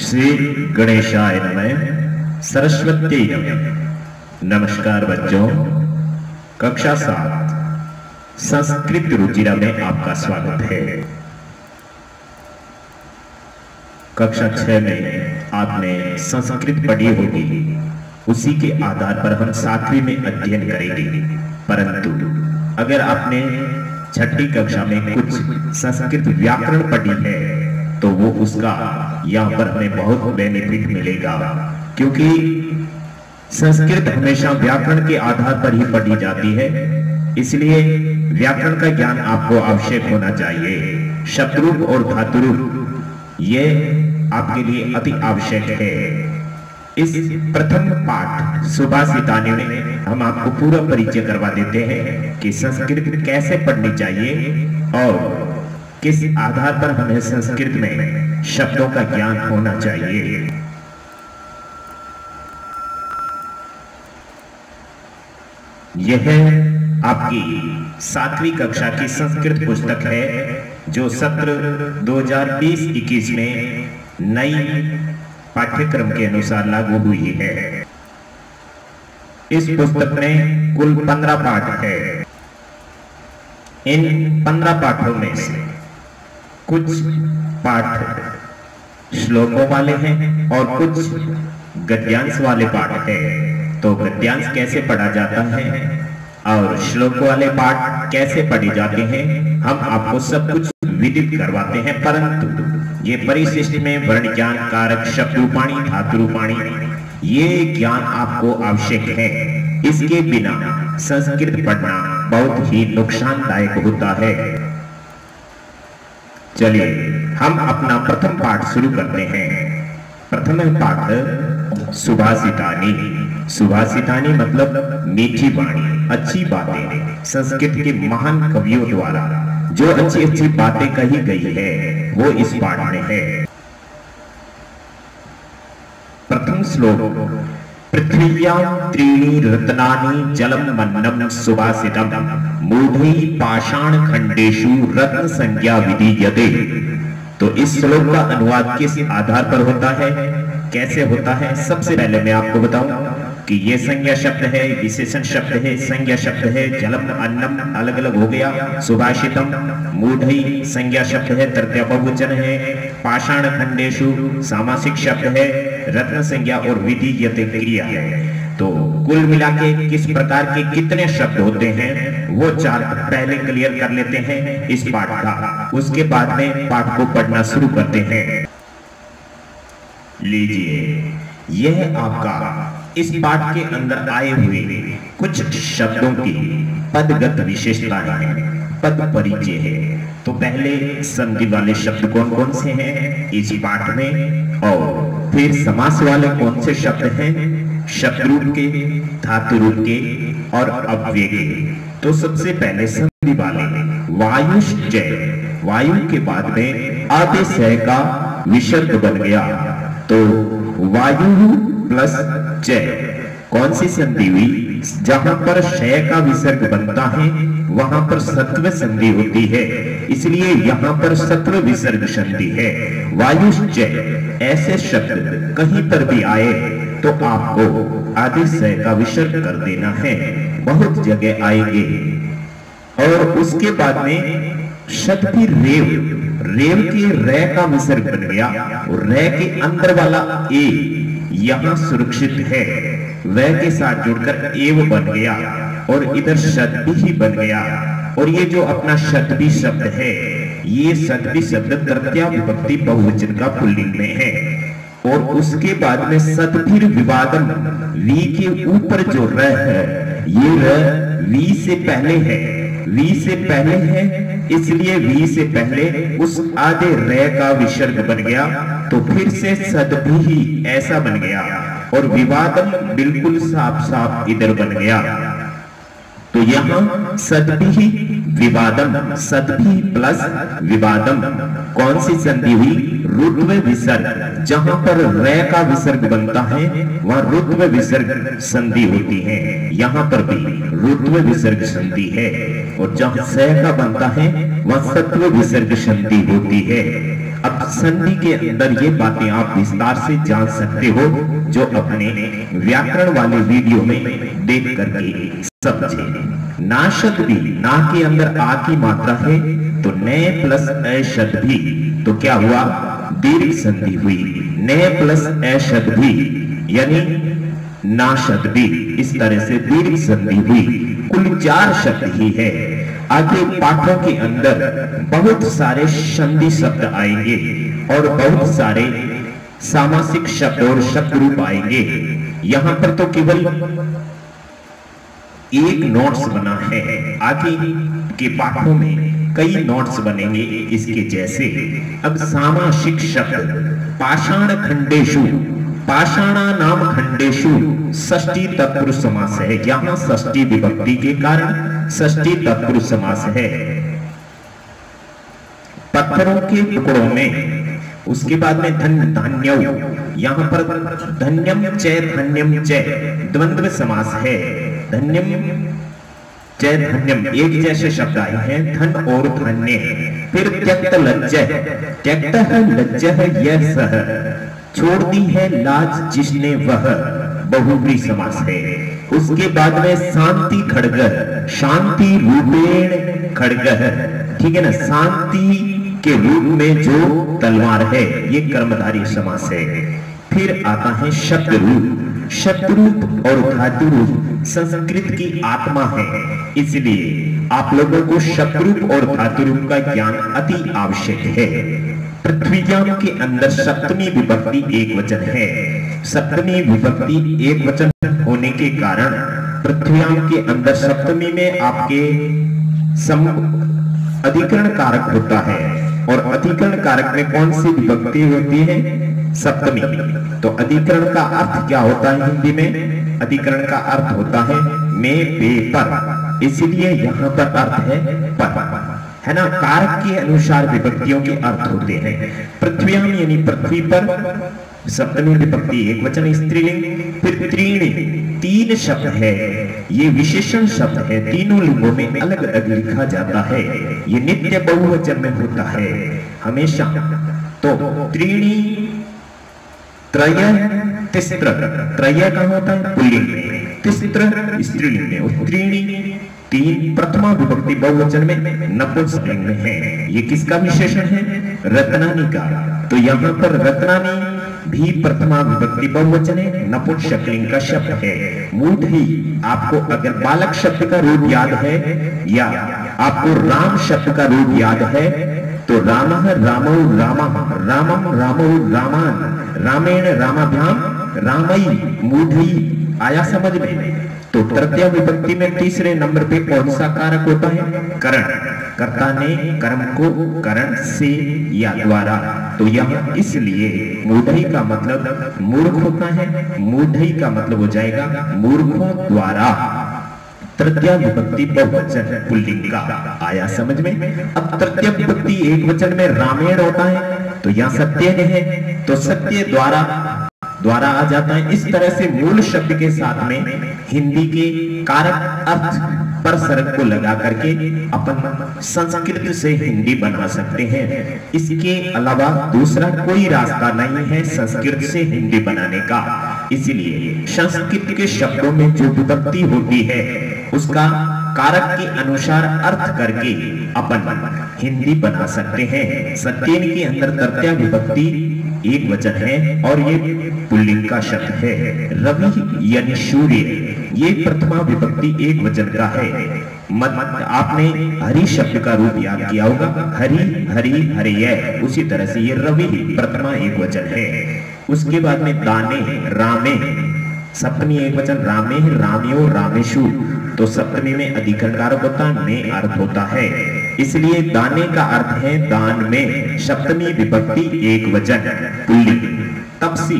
श्री गणेशाय नमः। सरस्वती नमः। नमस्कार बच्चों, कक्षा 7 संस्कृत रुचिरा में आपका स्वागत है। कक्षा 6 में आपने संस्कृत पढ़ी होगी, उसी के आधार पर हम 7वीं में अध्ययन करेंगे। परंतु अगर आपने 6ठी कक्षा में कुछ संस्कृत व्याकरण पढ़ी है तो वो उसका यहाँ पर हमें बहुत बेनिफिट मिलेगा, क्योंकि संस्कृत हमेशा व्याकरण के आधार पर ही पढ़ी जाती है। इसलिए व्याकरण का ज्ञान आपको आवश्यक होना चाहिए। शब्दरूप और धातुरूप ये आपके लिए अति आवश्यक है। इस प्रथम पाठ सुभाषितानी में हम आपको पूरा परिचय करवा देते हैं कि संस्कृत कैसे पढ़नी चाहिए और किस आधार पर हमें संस्कृत में शब्दों का ज्ञान होना चाहिए। यह आपकी 7वीं कक्षा की संस्कृत पुस्तक है, जो सत्र 2020-21 में नई पाठ्यक्रम के अनुसार लागू हुई है। इस पुस्तक में कुल 15 पाठ है। इन 15 पाठों में से कुछ पाठ श्लोकों वाले हैं और कुछ गद्यांश वाले पाठ हैं। तो गद्यांश कैसे पढ़ा जाता है और श्लोक वाले पाठ कैसे पढ़े जाते हैं, हम आपको सब कुछ विदित करवाते हैं। परंतु ये परिशिष्ट में वर्ण ज्ञान, कारक, शब्द रूपाणी, धातु रूपाणी, ये ज्ञान आपको आवश्यक है। इसके बिना संस्कृत पढ़ना बहुत ही नुकसानदायक होता है। चलिए हम अपना प्रथम पाठ शुरू करते हैं। प्रथम पाठ सुभाषितानी। सुभाषितानी मतलब मीठी वाणी, अच्छी बातें। संस्कृत के महान कवियों द्वारा जो अच्छी अच्छी बातें कही गई है वो इस पाठ में है। प्रथम श्लोक, पृथ्व्यां त्रीणि रत्नानि जलम मन्नम सुभाषितम मूढ़ै पाषाण खंडेषु रत्न संज्ञा विधीयते। तो इस श्लोक का अनुवाद किस आधार पर होता है, कैसे होता है? सबसे पहले मैं आपको बताऊं कि ये संज्ञा शब्द है, विशेषण शब्द है, संज्ञा शब्द है। जलम अन्नम अलग अलग हो गया। सुभाषितम मूढ़ै संज्ञा शब्द है, तृतीय बहुवचन है। पाषाण खंडेषु सामासिक शब्द है, रत्न संज्ञा और विधीयते क्रिया है। तो कुल मिला के किस प्रकार के कितने शब्द होते हैं वो 4 पहले क्लियर कर लेते हैं इस पाठ का। उसके बाद में पाठ को पढ़ना शुरू करते हैं। लीजिए, यह आपका इस पाठ के अंदर आए हुए कुछ शब्दों की पदगत विशेषताएं हैं, पद परिचय है। तो पहले संधि वाले शब्द कौन कौन से हैं इस पाठ में, और फिर समास वाले कौन से शब्द हैं, शब्द रूप के, धातु रूप के और अव्यय के। तो सबसे पहले संधि वाले वायुश्चय, वायु के बाद में आदेश का विसर्ग बन गया। तो वायु प्लस चय, कौन सी संधि हुई? जहां पर शय का विसर्ग बनता है वहां पर सत्व संधि होती है, इसलिए यहां पर सत्व विसर्ग संधि है। वायुश्चय ऐसे शब्द कहीं पर भी आए तो आपको आदेश का विसर्ग कर देना है, बहुत जगह आएंगे। और उसके बाद में शक्ति रेव, रेव के रे का विसर्ग बन गया और रे के अंदर वाला ए यहां सुरक्षित है, वह के साथ जुड़कर एव बन गया और इधर शब्द ही बन गया। और ये जो अपना शब्द शब्द है, ये शब्द शब्द तृतीया विभक्ति बहुवचन का पुल्लिंग में है। और उसके बाद में सदभिर विवादम, वी के ऊपर जो र है, ये र वी से पहले है, वी से पहले है, इसलिए वी से पहले उस आधे रे का विसर्ग बन गया। तो फिर से सदभी ऐसा बन गया और विवादम बिल्कुल साफ साफ इधर बन गया। तो यहाँ सदभी विवादम, सदभी प्लस विवादम, कौन सी संधि हुई? रुत्व विसर्ग। जहां पर रे का विसर्ग बनता है वहां रुत्व विसर्ग संधि होती है, यहां पर भी रुत्व विसर्ग संधि है। और जहां स का बनता है वहां सत्व विसर्ग संधि होती है। अब संधि के अंदर ये बातें आप विस्तार से जान सकते हो, जो अपने व्याकरण वाले वीडियो में देख करके समझे। ना शब्द भी, ना के अंदर आ की मात्रा है, तो ने प्लस ए शब्द भी, तो क्या हुआ, दीर्घ संधि हुई। ने प्लस ए शब्द भी यानी ना शब्द भी, इस तरह से दीर्घ संधि हुई। कुल 4 शब्द ही है। आगे पाठों के अंदर बहुत सारे संधि शब्द आएंगे और बहुत सारे सामासिक शब्द और शब्द रूप आएंगे। यहां पर तो केवल एक नोट्स बना है, आगे के पाठों में कई नोट्स बनेंगे इसके जैसे। अब सामासिक शब्द, पाषाण खंडेषु, पाषाणा नाम खंडेषु षष्ठी तत्पुरुष समास है। यहां षष्ठी विभक्ति के कारण षष्ठी तत्पुरुष समास है। पत्थरों के टुकड़ों में, उसके बाद में धन धान्य, यहां पर धन्यम च धन्यम च द्वंद्व समास है। धन्यम च धन्यम एक जैसे शब्द आए हैं, धन और धन्य। फिर त्यक्त लज्ज, त्यक्त है लज्ज है यह सह, छोड़ दी है लाज जिसने वह, बहुव्रीहि समास है। उसके बाद में शांति खड्ग, शांति रूपेण खड्ग, ठीक है ना, शांति के रूप में जो तलवार है, ये कर्मधारी समास है। फिर आता है शब्द रूप। शब्द रूप और धातु रूप संस्कृत की आत्मा है, इसलिए आप लोगों को शब्द रूप और धातु रूप का ज्ञान अति आवश्यक है। पृथ्वीयाम के अंदर सप्तमी विभक्ति एक वचन है। सप्तमी विभक्ति एक वचन होने के कारण पृथ्वीयाम के अंदर सप्तमी में आपके अधिकरण कारक होता है, और अधिकरण कारक में कौन सी विभक्ति होती है, सप्तमी। तो अधिकरण का अर्थ क्या होता है हिंदी में, अधिकरण का अर्थ होता है में पे पर, इसलिए यहां पर अर्थ है पर, है ना। कारक के अनुसार विभक्तियों के अर्थ होते हैं। पृथ्व्याम यानी पृथ्वी पर, सप्तमी विभक्ति एक वचन स्त्रीलिंग। फिर त्रीणि, 3 शब्द है, ये विशेषण शब्द है, तीनों लिंगों में अलग अलग लिखा जाता है। ये नित्य बहुवचन में होता है हमेशा। तो त्रीणि, त्रय, तिस्त्र, त्रय कहां होता है, पुल्लिंग में, तिस्त्र स्त्रीलिंग में, और त्रीणि 3 प्रथमा विभक्ति बहुवचन में नपुंसकलिंग में है। ये किसका विशेषण है, रत्नानी का। तो यहाँ पर रत्नानी भी प्रथमा विभक्ति बहुवचन है, नपुंसकलिंग का शब्द है। मूढ़ी, आपको अगर बालक शब्द का रूप याद है या आपको राम शब्द का रूप याद है, तो रामः रामौ रामः, रामम रामौ रामान, रामेण रामाभ्याम रामई, मूढ़ी। आया समझ में। तो तृतीय विभक्ति में तीसरे नंबर पे कौन सा कारक होता है, करण। कर्ता ने कर्म को करण से या द्वारा, तो यहाँ इसलिए मूढ़ई का मतलब मूर्ख होता है, मूढ़ई का मतलब हो जाएगा मूर्खों द्वारा। तृतीय विभक्ति बहुवचन पुल्लिंग का। आया समझ में। अब तृतीय विभक्ति एक वचन में रामेण होता है, तो यहाँ सत्य है, तो सत्य द्वारा आ जाता है। इस तरह से मूल शब्द के साथ में हिंदी के कारक अर्थ पर सरक को लगा करके अपन संस्कृत से हिंदी बना सकते हैं। इसके अलावा दूसरा कोई रास्ता नहीं है संस्कृत से हिंदी बनाने का। इसलिए संस्कृत के शब्दों में जो विभक्ति होती है उसका कारक के अनुसार अर्थ करके अपन हिंदी बना सकते हैं। सत्येन के अंदर तृतीय विभक्ति एक वचन है और ये पुल्लिंग का शब्द है। रवि यानी सूर्य, ये प्रथमा विभक्ति एक वचन का है। आपने हरि शब्द का रूप याद किया होगा, हरि हरि हरिय, उसी तरह से ये रवि प्रथमा एक वचन है। उसके बाद में दाने रामे, सप्तमी एक वचन, रामे राम्यो रामेशु, तो सप्तमी में अधिकरण कारक होता है, में अर्थ होता है, इसलिए दाने का अर्थ है दान में। सप्तमी विभक्ति एक वचन पुल्लिंग। तपसी,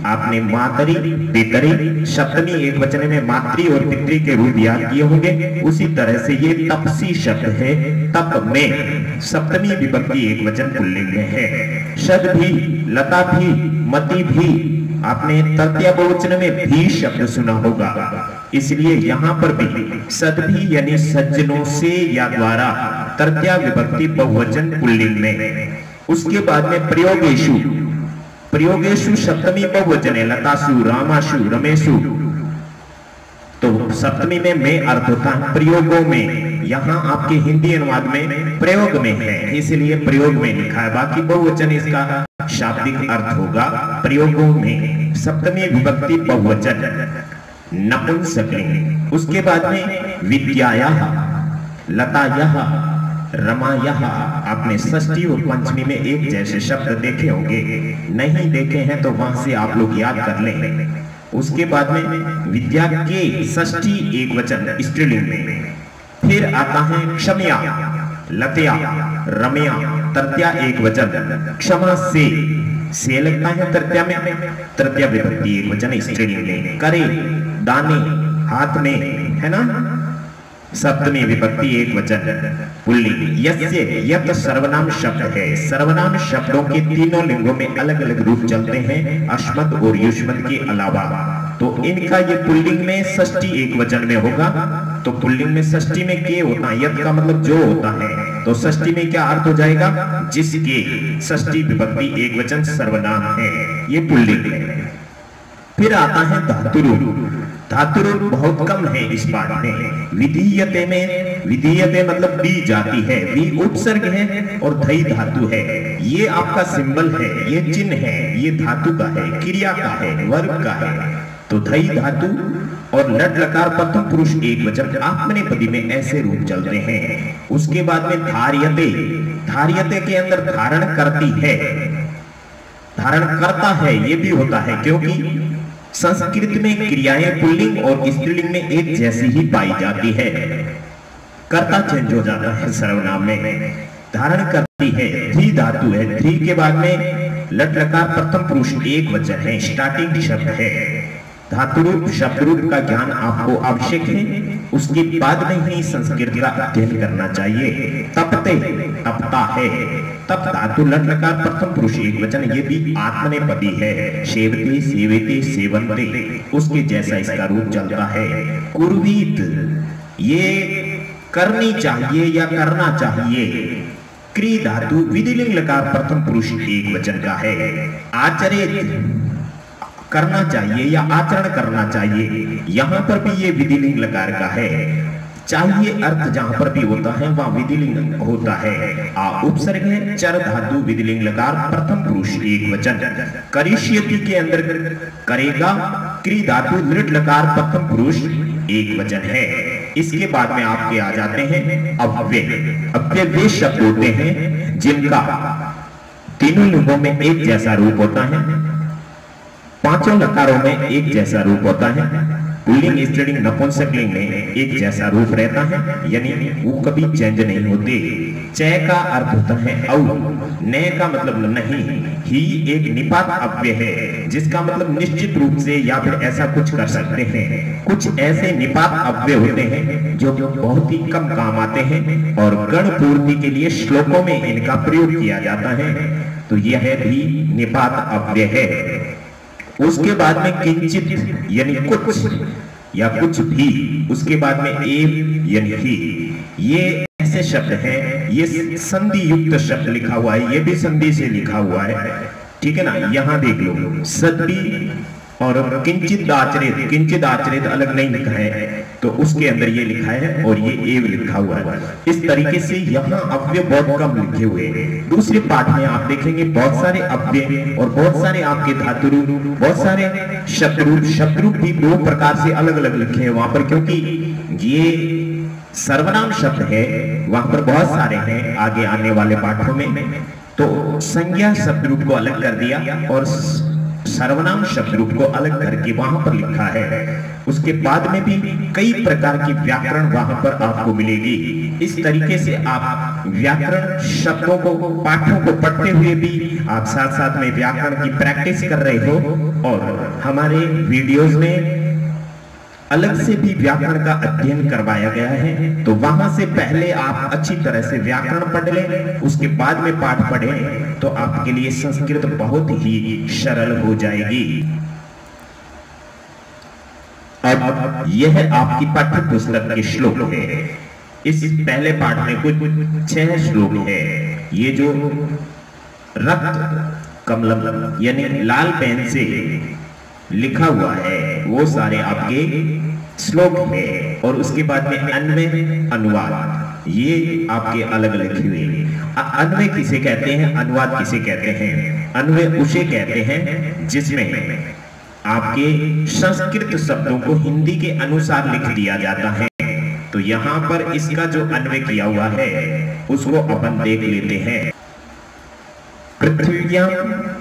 आपने मातरी पितरी सप्तमी एक वचन में मातृ और पितृ के रूप याद किए होंगे, उसी तरह से ये तपसी शब्द है, तप में सप्तमी विभक्ति एक वचन पुल्लिंग में है। शद भी, लता भी, मति भी, आपने तृतीय बहुवचन में भी शब्द सुना होगा, इसलिए यहाँ पर भी सद भी यानी सज्जनों से या द्वारा, तृतीय विभक्ति बहुवचन पुल्लिंग में। उसके बाद में प्रयोगेशु, प्रयोगेशु सप्तमी बहुवचन है, लतासु, रामाशु, रमेशु। तो सप्तमी में अर्थ होता है प्रयोगों में, यहाँ आपके हिंदी अनुवाद में प्रयोग में है, इसलिए प्रयोग में लिखा है। बाकी बहुवचन इसका शाब्दिक अर्थ होगा प्रयोगों में। सप्तमी विभक्ति बहुवचन नपुंसकलिंग। उसके बाद में विद्यायाः, लतायाः, रमायाः। आपने षष्ठी और पंचमी में एक जैसे शब्द देखे होंगे, नहीं देखे हैं तो वहां से आप लोग याद कर लें। उसके बाद में विद्या के षष्ठी एक वचन स्त्रीलिंग में। फिर आता है क्षमया, लतया, रमया, तृतीया एक वचन। क्षमा से लगता है तृतीया में, तृतीया विभक्ति एक वचन स्त्रीलिंग में। करे, दाने, हाथ में, है ना, सप्तमी विभक्ति एक वचन पुल्लिंग। यस्य, यत सर्वनाम शब्द है। सर्वनाम शब्दों के तीनों लिंगों में अलग अलग रूप चलते हैं, अस्मत् और युष्मत् के अलावा। तो इनका ये पुल्लिंग में षष्ठी एक वचन में होगा। तो पुल्लिंग में षष्ठी में के होता है, यत का मतलब जो होता है, तो षष्ठी में क्या अर्थ हो जाएगा, जिसके। षष्ठी विभक्ति एक वचन सर्वनाम है, ये पुल्लिंग है। फिर आता है धातुरूप। धातुरूप बहुत कम है इस पाठ में। विधीयते में, विधीयते मतलब दी जाती है, वी उपसर्ग है और धई धातु है। ये आपका सिंबल है, ये चिन्ह है, ये धातु का है, क्रिया का है, वर्ग का है। तो धई धातु और लट लकार प्रथम पुरुष एक वचन आत्मनेपदी में ऐसे रूप चलते हैं। उसके बाद में धार्यते। धार्यते के अंदर धारण करती है, धारण करता है, ये भी होता है, क्योंकि संस्कृत में क्रियाएं पुल्लिंग और स्त्रीलिंग में एक जैसी ही पाई जाती है। कर्ता चेंज हो जाता है सर्वनाम में। धारण करती है, धी धातु है, धी के बाद में लट लकार प्रथम पुरुष एक वचन है, स्टार्टिंग शब्द है। धातुरूप शब्दरूप का ज्ञान आपको आवश्यक है, उसके बाद में ही संस्कृत का अध्ययन करना चाहिए। तपते, तपता है, तप धातु लट लकार प्रथम पुरुष एक वचन, ये भी आत्मनेपदी है। सेवते, सेवेते, सेवन्ते, उसके जैसा इसका रूप चलता है। कुर्वीत, ये करनी चाहिए या करना चाहिए। क्री धातु विधिलिंग लकार प्रथम पुरुष एक वचन का है। आचरित, करना चाहिए या आचरण करना चाहिए, यहां पर भी ये विधिलिंग लकार का है। चाहिए अर्थ जहां पर भी होता है वहां विधिलिंग होता है। आ उपसर्ग है, चर धातु विधिलिंग लकार प्रथम पुरुष एक वचन। करिष्यति के अंदर करेगा, क्री धातु दृढ़ लकार प्रथम पुरुष एक वचन है। इसके बाद में आपके आ जाते हैं अव्यय। अव्यय वे शब्द होते हैं जिनका तीनों लिंगों में एक जैसा रूप होता है, पांचों लकारों में एक जैसा रूप होता है। पुल्लिंग, स्त्रीलिंग, नपुंसकलिंग में एक जैसा रूप रहता है, यानी वो कभी चेंज नहीं होते। चय का अर्थ होता है औ, ने का मतलब नहीं। ही एक निपात अव्यय है, जिसका मतलब निश्चित रूप से या फिर ऐसा कुछ कर सकते हैं। कुछ ऐसे निपात अव्यय होते हैं जो बहुत ही कम काम आते हैं और गण पूर्ति के लिए श्लोकों में इनका प्रयोग किया जाता है। तो यह भी निपात अव्यय है। उसके बाद में किंचित यानी कुछ या कुछ भी, उसके बाद में एव यानी ही, ये ऐसे शब्द हैं। ये संधि युक्त शब्द लिखा हुआ है, ये भी संधि से लिखा हुआ है, ठीक है ना। यहां देख लो, सदी और किंचित आचरित, किंचित आचरित अलग नहीं लिखा है, तो उसके अंदर ये लिखा है और ये एव लिखा हुआ है। इस तरीके से यहाँ अव्यय बहुत कम लिखे हुए हैं। दूसरे पाठ में आप देखेंगे बहुत सारे अव्यय और बहुत सारे आपके धातुरूप, बहुत सारे शब्दरूप। शब्दरूप भी दो प्रकार से अलग अलग लिखे हैं वहां पर, क्योंकि ये सर्वनाम शब्द है, वहां पर बहुत सारे हैं आगे आने वाले पाठों में। तो संज्ञा शब्दरूप को अलग कर दिया और सर्वनाम शब्द रूप को अलग करके वहां पर लिखा है। उसके बाद में भी कई प्रकार की व्याकरण वहां पर आपको मिलेगी। इस तरीके से आप व्याकरण शब्दों को, पाठों को पढ़ते हुए भी आप साथ साथ में व्याकरण की प्रैक्टिस कर रहे हो। और हमारे वीडियोस में अलग से भी व्याकरण का अध्ययन करवाया गया है, तो वहां से पहले आप अच्छी तरह से व्याकरण पढ़ लें, उसके बाद में पाठ पढ़ें, तो आपके लिए संस्कृत बहुत ही सरल हो जाएगी। अब यह आपकी पाठ्य पुस्तक के श्लोक है। इस पहले पाठ में कुछ 6 श्लोक है। ये जो रक्त कमलम यानी लाल पेन से लिखा हुआ है वो सारे आपके श्लोक है। और उसके बाद में अन्वय अनुवाद ये आपके अलग अलग लिखे हुए। अन्वय किसे कहते हैं, अनुवाद किसे कहते हैं? अन्वय उसे कहते हैं जिसमें आपके संस्कृत शब्दों को हिंदी के अनुसार लिख दिया जाता है। तो यहाँ पर इसका जो अन्वय किया हुआ है उसको अपन देख लेते हैं। पृथ्व्यां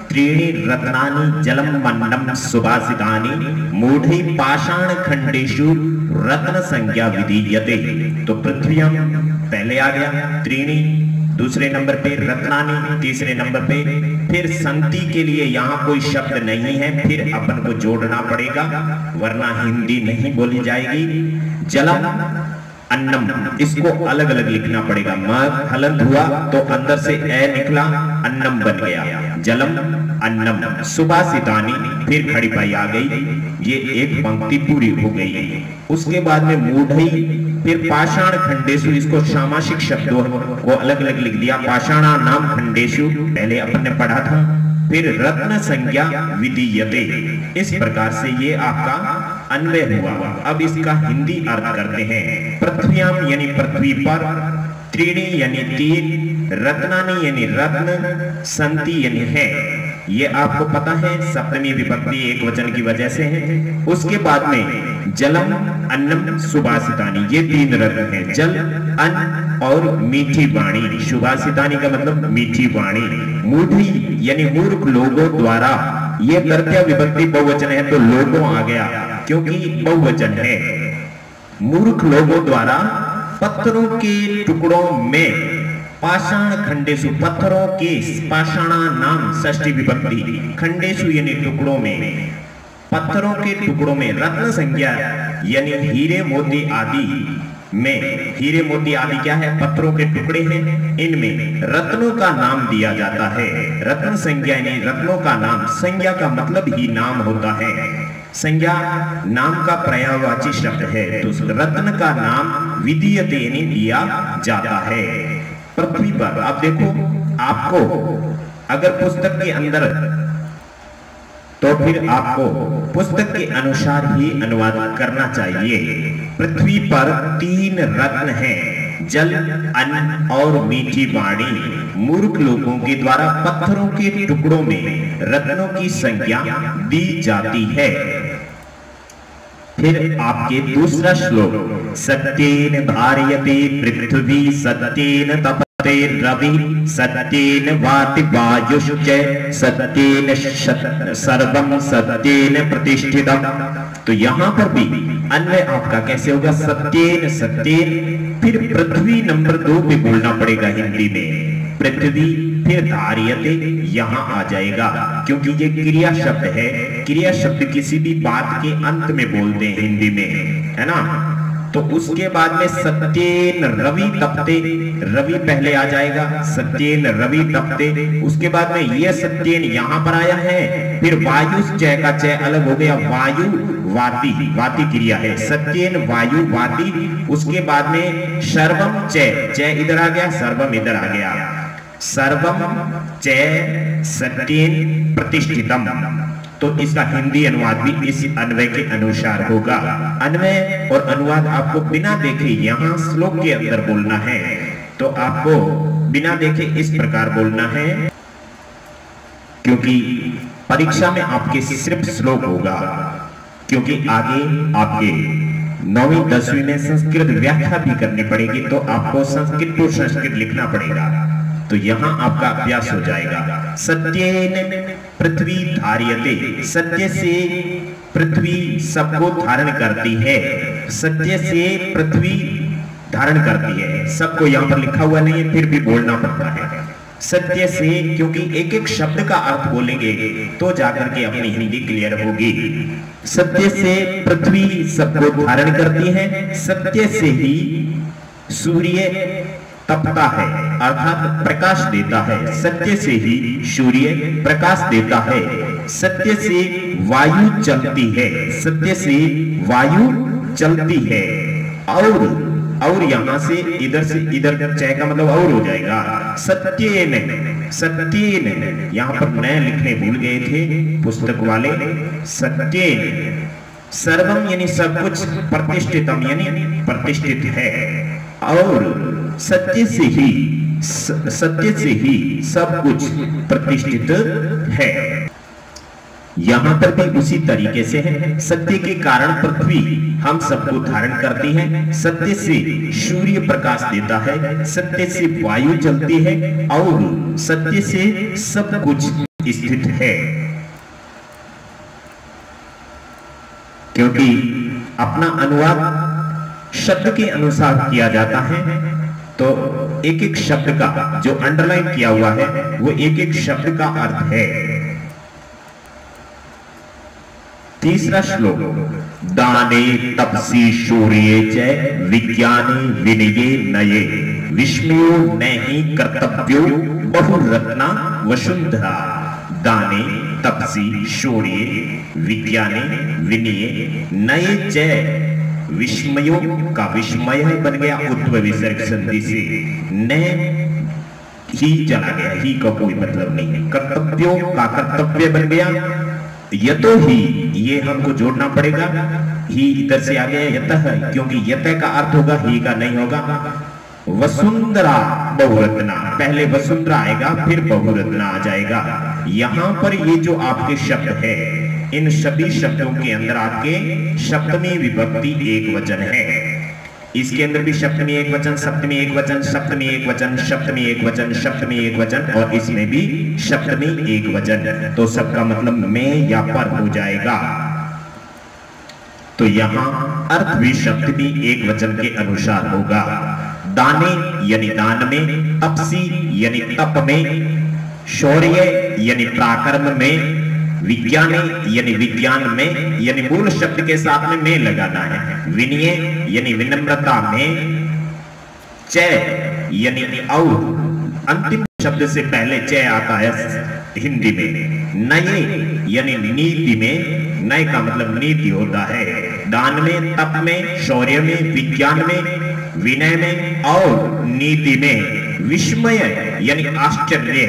त्रीणि रत्नानि जलम मन्नम सुभाषितानि मूढ़ै पाषाण खंडेषु रत्न संज्ञा विधीयते। तो पृथ्व्यां पहले आ गया, त्रीणि दूसरे नंबर पे, रत्नानि तीसरे नंबर पे, फिर संति के लिए यहाँ कोई शब्द नहीं है, फिर अपन को जोड़ना पड़ेगा वरना हिंदी नहीं बोली जाएगी। जलम अन्नम इसको अलग अलग लिखना पड़ेगा। म हलंत हुआ तो अंदर से ए निकला, अन्नम बन गया, जलम अन्नम। सुभाषितानि फिर खड़ी पाई आ गई, ये एक पंक्ति पूरी हो गई। उसके बाद में मूढ़ई, फिर पाषाण खंडेशु, इसको सामासिक शब्दों को अलग अलग लिख दिया। पाषाणा नाम खंडेशु पहले अपन ने पढ़ा था। फिर रत्न संज्ञा विधीयते, इस प्रकार से ये आपका अन्वय हुआ। अब इसका हिंदी अर्थ करते हैं। पृथ्व्याम यानी पृथ्वी पर, त्रीणि यानी तीन, रत्नानि यानी रत्न, संति यानी है। ये आपको पता है सप्तमी विभक्ति एक वचन की वजह से है। उसके बाद में जलम अन्नम सुभाषितानि, ये तीन रत्न हैं, जल अन्न और मीठी वाणी। सुभाषितानि का मतलब मीठी वाणी। मूढ़ी यानी मूर्ख लोगों द्वारा, ये तृतीय विभक्ति बहुवचन है तो लोगों आ गया क्योंकि बहुवचन है। मूर्ख लोगों द्वारा पत्थरों के टुकड़ों में, पाषाण खंडेशु पत्थरों के, पाषाणा नाम षष्ठी विभक्ति, खंडेशु यानी टुकड़ों में, पत्थरों के टुकड़ों में, रत्न संज्ञा यानी हीरे मोती आदि में। हीरे मोती आदि क्या है? पत्थरों के टुकड़े हैं, इनमें रत्नों का नाम दिया जाता है। रत्न संज्ञा यानी रत्नों का नाम, संज्ञा का मतलब ही नाम होता है। संज्ञा नाम का पर्यायवाची शब्द है, तो रत्न का नाम विधीयते यानी दिया जाता है। पृथ्वी पर अब देखो, आपको अगर पुस्तक के अंदर, तो फिर आपको पुस्तक के अनुसार ही अनुवाद करना चाहिए। पृथ्वी पर तीन रत्न हैं, जल अन्न और मीठी वाणी। मूर्ख लोगों के द्वारा पत्थरों के टुकड़ों में रत्नों की संज्ञा दी जाती है। फिर आपके दूसरा श्लोक, सत्येन धार्यते पृथ्वी सत्येन तपते रवि सत्येन वाति वायुश्च सत्येन सर्वं सत्येन प्रतिष्ठितम्। तो यहाँ पर भी अन्वय आपका कैसे होगा? सत्येन, सत्येन, फिर पृथ्वी नंबर 2 पे बोलना पड़ेगा हिंदी में। पृथ्वी फिर धार्यते यहाँ आ जाएगा क्योंकि ये क्रिया शब्द है। क्रिया शब्द किसी भी बात के अंत में बोलते हैं हिंदी में, है ना। तो उसके बाद में सत्येन रवि तपते, रवि पहले आ जाएगा, सत्येन रवि तपते। उसके बाद में ये सत्येन यहाँ पर आया है, फिर वायु चय का चय अलग हो गया, वायु वाति, वाति क्रिया है, सत्येन वायु वाति। उसके बाद में सर्वम चय, चय इधर आ गया, सर्वम इधर आ गया, सर्वम चय सत्येन प्रतिष्ठितम। तो इसका हिंदी अनुवाद भी इस अन्वय के अनुसार होगा। अन्वय और अनुवाद आपको बिना देखे यहाँ श्लोक के अंदर बोलना है, तो आपको बिना देखे इस प्रकार बोलना है क्योंकि परीक्षा में आपके सिर्फ श्लोक होगा। क्योंकि आगे आपके 9वीं 10वीं में संस्कृत व्याख्या भी करनी पड़ेगी, तो आपको संस्कृत टू संस्कृत लिखना पड़ेगा। तो यहाँ आपका अभ्यास हो जाएगा। सत्येन पृथ्वी धार्यते, सत्य से पृथ्वी सबको धारण करती है, सत्य से पृथ्वी धारण करती है। सबको यहाँ पर लिखा हुआ नहीं है, फिर भी बोलना पड़ता है सत्य से, क्योंकि एक एक शब्द का अर्थ बोलेंगे तो जाकर के अपनी हिंदी क्लियर होगी। सत्य से पृथ्वी सबको धारण करती है, सत्य से ही सूर्य तपता है अर्थात प्रकाश देता है, सत्य से ही सूर्य प्रकाश देता है, सत्य से वायु चलती है, सत्य से वायु चलती है। और यहां से इधर चय का मतलब और हो जाएगा। सत्येन सत्येन, यहाँ पर न लिखने भूल गए थे पुस्तक वाले। सत्येन सर्वम यानी सब कुछ, प्रतिष्ठितम यानी प्रतिष्ठित है, और सत्य से ही सब कुछ प्रतिष्ठित है। यहाँ पर भी उसी तरीके से है। सत्य के कारण पृथ्वी हम सबको धारण करती है, सत्य से सूर्य प्रकाश देता है, सत्य से वायु चलती है, और सत्य से सब कुछ स्थित है। क्योंकि अपना अनुवाद शब्द के अनुसार किया जाता है, तो एक एक शब्द का जो अंडरलाइन किया हुआ है वो एक एक शब्द का अर्थ है। तीसरा श्लोक, दाने तपसी शौर्ये च विज्ञाने विनये नये विस्मयो नहि कर्तव्यो बहुरत्ना वसुंधरा। दाने तपसी शौर्ये विज्ञाने विनये नये च, विस्मयों का विस्मय बन गया उत्व विसर्ग संधि से, न ही चला गया, ही का कोई मतलब नहीं है। कर्तव्यों का कर्तव्य बन गया, यतो ही ये हमको जोड़ना पड़ेगा, ही इधर से आ गया यतः, क्योंकि यतः का अर्थ होगा, ही का नहीं होगा। वसुंधरा बहुरत्ना, पहले वसुंधरा आएगा फिर बहुरत्ना आ जाएगा। यहां पर ये जो आपके शब्द है, इन सभी शब्दों के अंदर आपके सप्तमी विभक्ति एक वचन है। इसके अंदर भी सप्तमी एक वचन, सप्तमी एक वचन, सप्तमी एक वचन, सप्तमी एक वचन, सप्तमी एक वचन, और इसमें भी सप्तमी एक वचन, तो सबका मतलब में या पर हो जाएगा। तो यहां अर्थ भी सप्तमी एक वचन के अनुसार होगा। दाने यानी दान में, तपसी यानी तप में, शौर्य यानी पराक्रम में, विज्ञाने यानी विज्ञान में, यानी मूल शब्द के साथ में लगाना है। विनय यानी विनम्रता में, च यानी और, अंतिम शब्द से पहले च आता है हिंदी में। नये यानी नीति में, नय का मतलब नीति होता है। दान में, तप में, शौर्य में, विज्ञान में, विनय में और नीति में। विस्मय यानी आश्चर्य,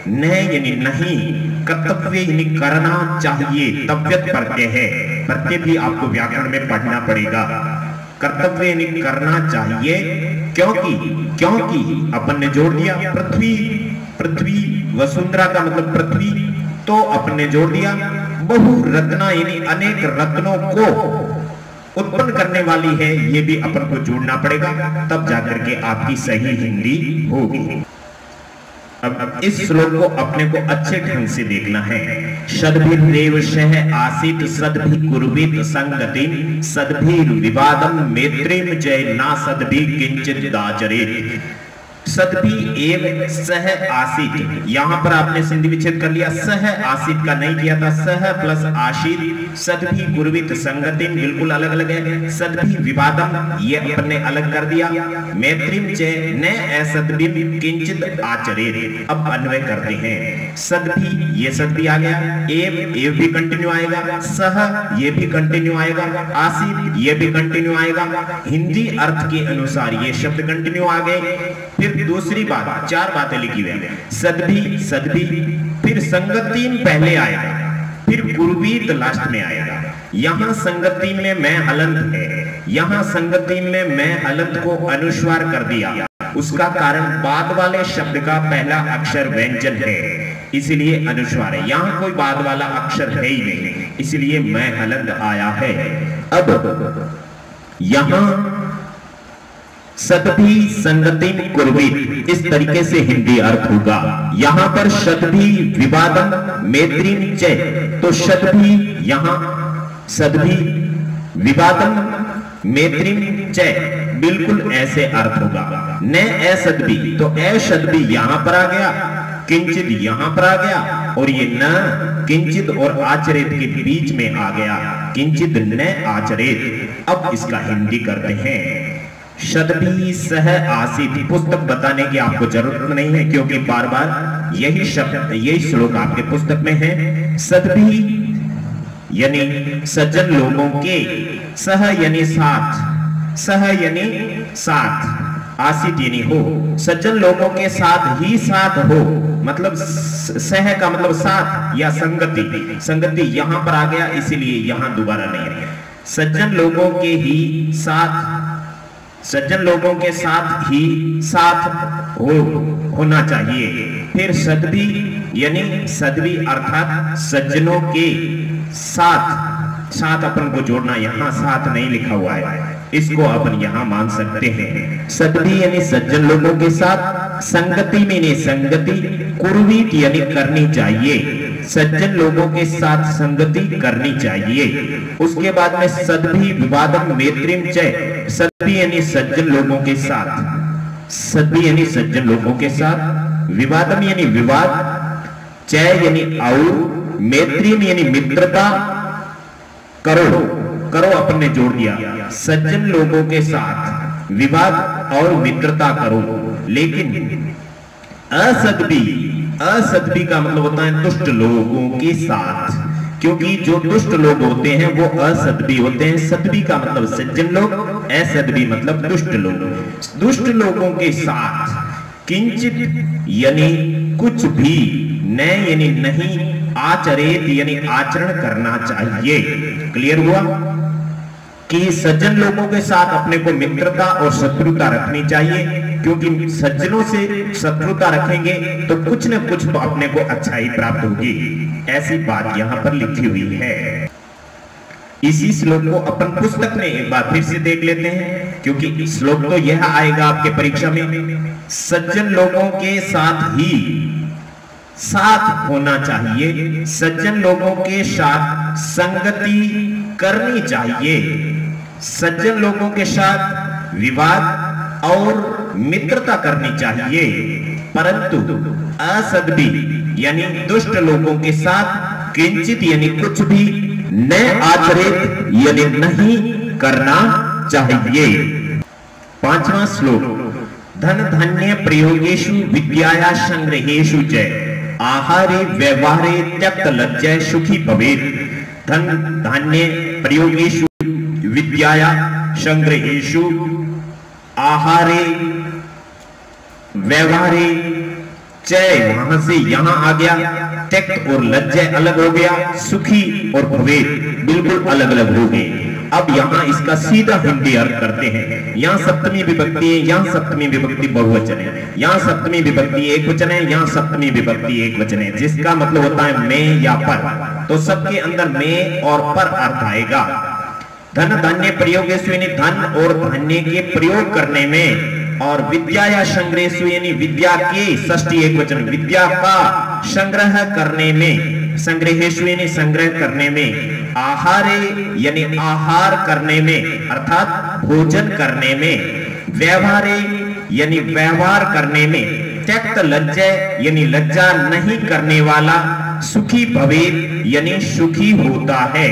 न यानी नहीं, कर्तव्य यानी करना चाहिए, तव्यत प्रत्यय है, प्रत्यय भी आपको व्याकरण में पढ़ना पड़ेगा। कर्तव्य यानी करना चाहिए, क्योंकि अपन ने जोड़ दिया पृथ्वी, वसुंधरा का मतलब पृथ्वी, तो अपन ने जोड़ दिया। बहु रत्ना यानी अनेक रत्नों को उत्पन्न करने वाली है, ये भी अपन को जोड़ना पड़ेगा, तब जाकर के आपकी सही हिंदी होगी। अब इस श्लोक को अपने को अच्छे ढंग से देखना है। सद्भिर्देव सह आसीत सद्भि कुर्वीत संगतिं सद्भिर विवादम मैत्रीम जय ना सद्भि किंचित दाचरेत। सद्भि एव सह आसीत, यहां पर आपने संधि विच्छेद कर लिया, सह आसीत का नहीं किया था, सह प्लस आशीत। सद्भि कुर्वीत संगतिं बिल्कुल अलग अलग है। सद्भि विवादम ये अपने अलग कर दिया। मैत्रीम च न असद्भिम किंचित आचरेत। अब अन्वय करते हैं। सद्भि ये सद्भि आ गया, एव भी कंटिन्यू आएगा, सह ये भी कंटिन्यू आएगा, आसीत ये भी कंटिन्यू आएगा। हिंदी अर्थ के अनुसार ये शब्द कंटिन्यू आ गए। फिर दूसरी बात, चार बातें लिखी हुई है। सद्भि, फिर संगतिन पहले आएगा, फिर कुर्वीत लास्ट में आएगा। यहां संगति में मैं हलंत है, यहां संगति में मैं हलंत को अनुस्वार कर दिया। उसका कारण बाद वाले शब्द का पहला अक्षर व्यंजन है, इसलिए अनुस्वार है। यहां कोई बाद वाला अक्षर है ही नहीं, इसलिए मैं हलंत आया है। अब यहां सद्भि संगतिन कुर्वीत, इस तरीके से हिंदी अर्थ होगा। यहां पर सद्भि विवादम मैत्रीम च, तो सद्भि यहां सद्भि विवादम मैत्रीम च, बिल्कुल ऐसे अर्थ होगा। न असद्भि, तो असद्भि यहां पर आ गया, किंचित यहां पर आ गया, और ये न किंचित और आचरित के बीच में आ गया, किंचित न आचरित। अब इसका हिंदी करते हैं। सद्भि सह आसीत, पुस्तक बताने की आपको जरूरत नहीं है, क्योंकि बार बार यही शब्द, यही श्लोक आपके पुस्तक में है। सद्भि यानी सज्जन लोगों के, सह यानी साथ, सह यानी साथ, आसीत यानी हो, सज्जन लोगों के साथ ही साथ हो, मतलब सह का मतलब साथ या संगति, संगति यहां पर आ गया इसीलिए यहां दोबारा नहीं है। सज्जन लोगों के ही साथ, सज्जन लोगों के साथ ही साथ होना चाहिए। फिर सदभी यानी सदभी अर्थात सज्जनों के साथ, साथ अपन को जोड़ना, यहां साथ नहीं लिखा हुआ है, इसको अपन यहां मान सकते हैं। सदभी यानी सज्जन लोगों के साथ, संगति में नहीं संगति, कुर्वीत यानी करनी चाहिए, सज्जन लोगों के साथ संगति करनी चाहिए। उसके बाद में सदभी विवादम मैत्रीम चय, सदभी यानी सज्जन लोगों के साथ, सदभी यानी सज्जन लोगों के साथ, विवादम यानी विवाद, चय यानी और, मैत्रीम यानी मित्रता करो, करो अपन ने जोड़ दिया, सज्जन लोगों के साथ विवाद और मित्रता करो। लेकिन असदभी, असदभी का मतलब होता है दुष्ट लोगों के साथ, क्योंकि जो दुष्ट लोग होते हैं वो असदभी होते हैं। सदभी का मतलब सज्जन लोग, असदभी मतलब दुष्ट लोग। दुष्ट लोगों के साथ किंचित यानी कुछ भी, न यानी नहीं, आचरित यानी आचरण करना चाहिए। क्लियर हुआ कि सज्जन लोगों के साथ अपने को मित्रता और शत्रुता रखनी चाहिए, क्योंकि सज्जनों से शत्रुता रखेंगे तो कुछ न कुछ तो अपने को अच्छाई प्राप्त होगी। ऐसी बात यहाँ पर लिखी हुई है। इसी श्लोक को अपन पुस्तक में एक बार फिर से देख लेते हैं, क्योंकि श्लोक तो यह आएगा आपके परीक्षा में। सज्जन लोगों के साथ ही साथ होना चाहिए, सज्जन लोगों के साथ संगति करनी चाहिए, सज्जन लोगों के साथ विवाद और मित्रता करनी चाहिए। परंतु असदभी यानी दुष्ट लोगों के साथ किंचित यानी कुछ भी, न आचरित यानी नहीं करना चाहिए। पांचवा श्लोक, धन धान्य प्रयोगेषु विद्याया संग्रहेषु च आहारे व्यवहारे त्यक्त लज्जय सुखी भवेत्। धन धान्य प्रयोगेषु विद्याया संग्रहेषु आहारे व्यवहारे चय, वहां से यहां आ गया, त्यक्त और लज्जय अलग हो गया, सुखी और भवेत् बिल्कुल अलग अलग हो गए। अब यहाँ इसका सीधा हिंदी अर्थ करते हैं। यहाँ सप्तमी विभक्ति है, यहाँ सप्तमी विभक्ति बहुवचन है, यहाँ सप्तमी विभक्ति एक वचन है, यहाँ सप्तमी विभक्ति एक वचन है, जिसका मतलब होता है मैं या पर। तो सबके अंदर मैं और पर अर्थ आएगा। धन धान्य प्रयोगेषु यानी धन और धान्य के प्रयोग करने में, और विद्या या संग्रहेषु यानी विद्या के, षष्ठी एक वचन, विद्या का संग्रह करने में, संग्रहेषु यानी संग्रह करने में, आहारे यानी आहार करने में अर्थात भोजन करने में, व्यवहारे यानी व्यवहार करने में, त्यक्त लज्जय यानी लज्जा नहीं करने वाला, सुखी भवेत् यानी सुखी होता है।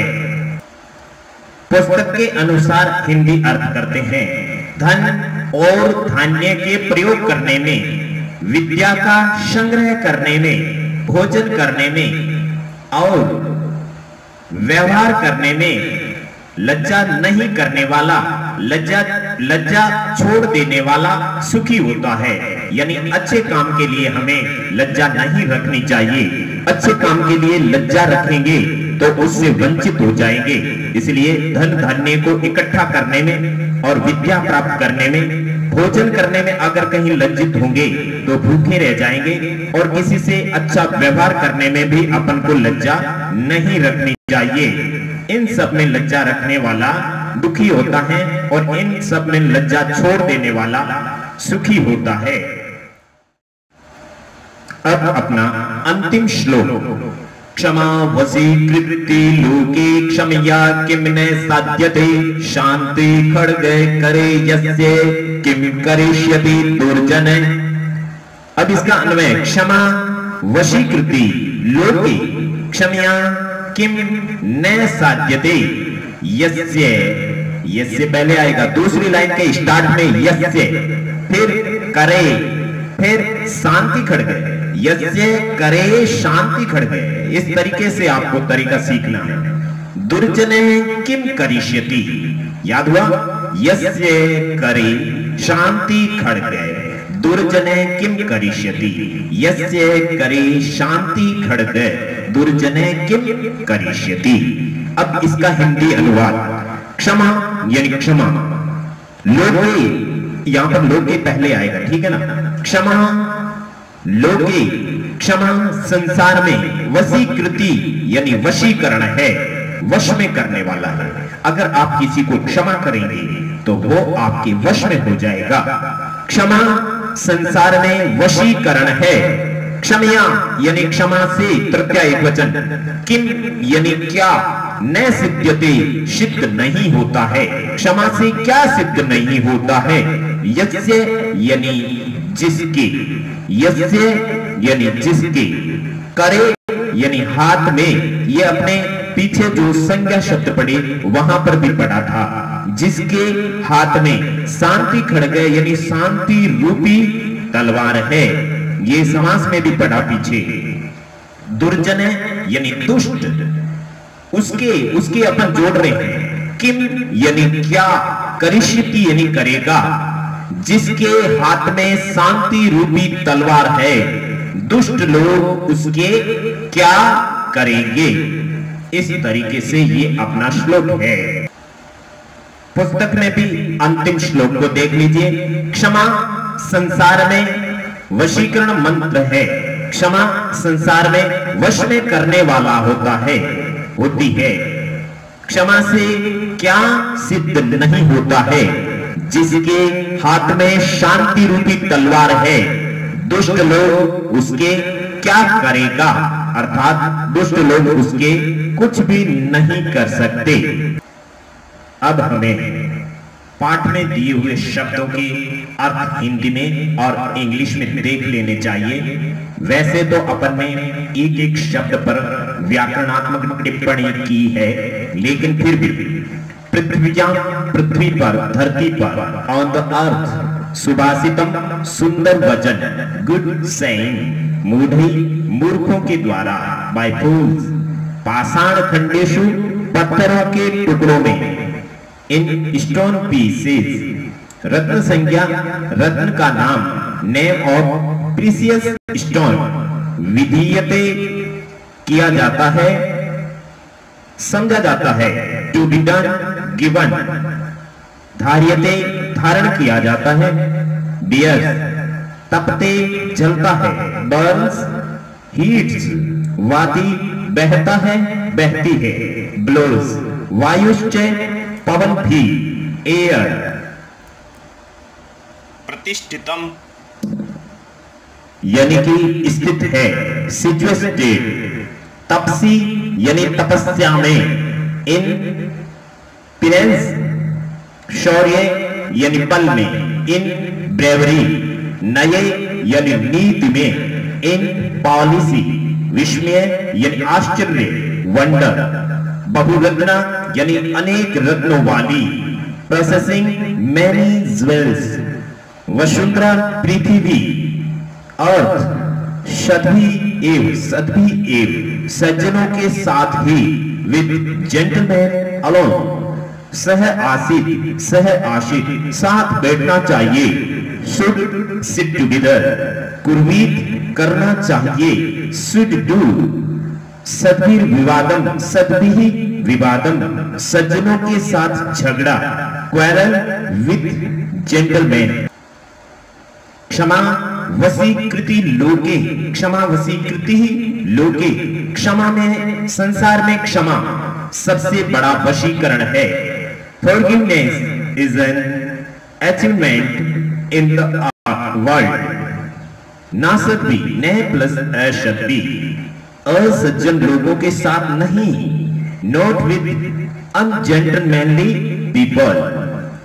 पुस्तक के अनुसार हिंदी अर्थ करते हैं। धन और धान्य के प्रयोग करने में, विद्या का संग्रह करने में, भोजन करने में और व्यवहार करने में, लज्जा नहीं करने वाला, लज्जा छोड़ देने वाला सुखी होता है। यानी अच्छे काम के लिए हमें लज्जा नहीं रखनी चाहिए। अच्छे काम के लिए लज्जा रखेंगे तो उससे वंचित हो जाएंगे। इसलिए धन धान्य को इकट्ठा करने में और विद्या प्राप्त करने में, भोजन करने में अगर कहीं लज्जित होंगे तो भूखे रह जाएंगे, और किसी से अच्छा व्यवहार करने में भी अपन को लज्जा नहीं रखनी चाहिए। इन सब में लज्जा रखने वाला दुखी होता है और इन सब में लज्जा छोड़ देने वाला सुखी होता है। अब अपना अंतिम श्लोक, क्षमा वशीकृति लोके क्षमया किम न साध्यते शांति खड्ग करे यस्य किम करिष्यति दुर्जन। अब इसका अन्वय, क्षमा वशीकृति लोके क्षमया किम न साध्यते, यस्य, यस्य पहले आएगा, दूसरी लाइन के स्टार्ट में यस्य, फिर करे, फिर शांति खड्ग, यस्य करे शांति खड्ग। इस तरीके से आपको तरीका सीखना है। दुर्जने किम करिष्यति, याद हुआ, यस्य करे शांति खड्ग, दुर्जने किम करिष्यति, यस्य करे शांति खड्ग दुर्जने किम करिष्यति। अब इसका हिंदी अनुवाद, क्षमा यानी क्षमा, लोगे, यहां पर लोगे पहले आएगा, ठीक है ना। क्षमा लोगे, क्षमा संसार में, वशीकृति यानी वशीकरण है, वश में करने वाला है। अगर आप किसी को क्षमा करेंगे तो वो आपके वश में हो जाएगा। क्षमा संसार में वशीकरण है। क्षमया यानी क्षमा से तृतीया एकवचन, किम यानी क्या, न सिद्ध्यते सिद्ध नहीं होता है। क्षमा से क्या सिद्ध नहीं होता है। यस्य यानी जिसके, यस्य यानी जिसके, करे यानी हाथ में, ये अपने पीछे जो संज्ञा शब्द पड़े वहां पर भी पड़ा था। जिसके हाथ में शांति खड्ग यानी शांति रूपी तलवार है, ये समास में भी पड़ा पीछे। दुर्जन यानी दुष्ट, उसके अपन जोड़ रहे हैं। किम यानी क्या, करिष्यति यानी करेगा। जिसके हाथ में शांति रूपी तलवार है, दुष्ट लोग उसके क्या करेंगे। इस तरीके से ये अपना श्लोक है। पुस्तक में भी अंतिम श्लोक को देख लीजिए। क्षमा संसार में वशीकरण मंत्र है। क्षमा संसार में वश में करने वाला होता है, होती है। क्षमा से क्या सिद्ध नहीं होता है। जिसके हाथ में शांति रूपी तलवार है, दुष्ट लोग उसके क्या करेगा, अर्थात दुष्ट लोग उसके कुछ भी नहीं कर सकते। अब हमें पाठ में दिए हुए शब्दों के अर्थ हिंदी में और इंग्लिश में देख लेने चाहिए। वैसे तो अपन ने एक एक शब्द पर व्याकरणात्मक टिप्पणी की है, लेकिन फिर भी पृथ्वीयां, पृथ्वी पर, धरती पर, ऑन द अर्थ, सुभाषितम सुंदर वचन, गुड सेइंग, मूढ़ी मूर्खों के द्वारा, बाय फूल्स, पाषाण खंडेशु पत्थरों के टुकड़ों में, इन स्टोन पीसेस, रत्न संज्ञा, रत्न का नाम, नेम ऑफ प्रीसियस स्टोन, विधीयते किया जाता है, समझा जाता है, टू बी डन, गिवन, धार्यते धारण किया जाता है, बियर्स तपते जलता है, बर्न्स हीट्स वादी बहता है, बहती है, ब्लोज वायुश्च पवन भी, एयर प्रतिष्ठितम यानी कि स्थित है, सिचुएटेड, तपसी यानी तपस्या में, इन पिरेंस शौर्य यानी बल में, इन ब्रेवरी नये यानी नीति में, इन पॉलिसी विस्मय यानी आश्चर्य, वंडर बहुरत्ना यानी अनेक रत्नों वाली, प्रोसेसिंग मैनी ज्वेल्स, वसुंधरा पृथ्वी, अर्थ सद्भी एव सज्जनों के साथ ही, विद जेंटलमैन अलोन, सह आशित साथ बैठना चाहिए, शुड सिट टुगेदर, कुर्मीत करना चाहिए, शुड डू, सद्भिर विवादम सज्जनों के साथ झगड़ा, क्वेरल विद जेंटलमैन। क्षमा वशीकृति लोके, क्षमा वशीकृति लोके, क्षमा में, संसार में क्षमा सबसे बड़ा वशीकरण है। Forgiveness is an achievement in the world. नासद्भी न प्लस असद्भी, असज्जन लोगों के साथ नहीं, नॉट विद अनजेंटलमैनली पीपल,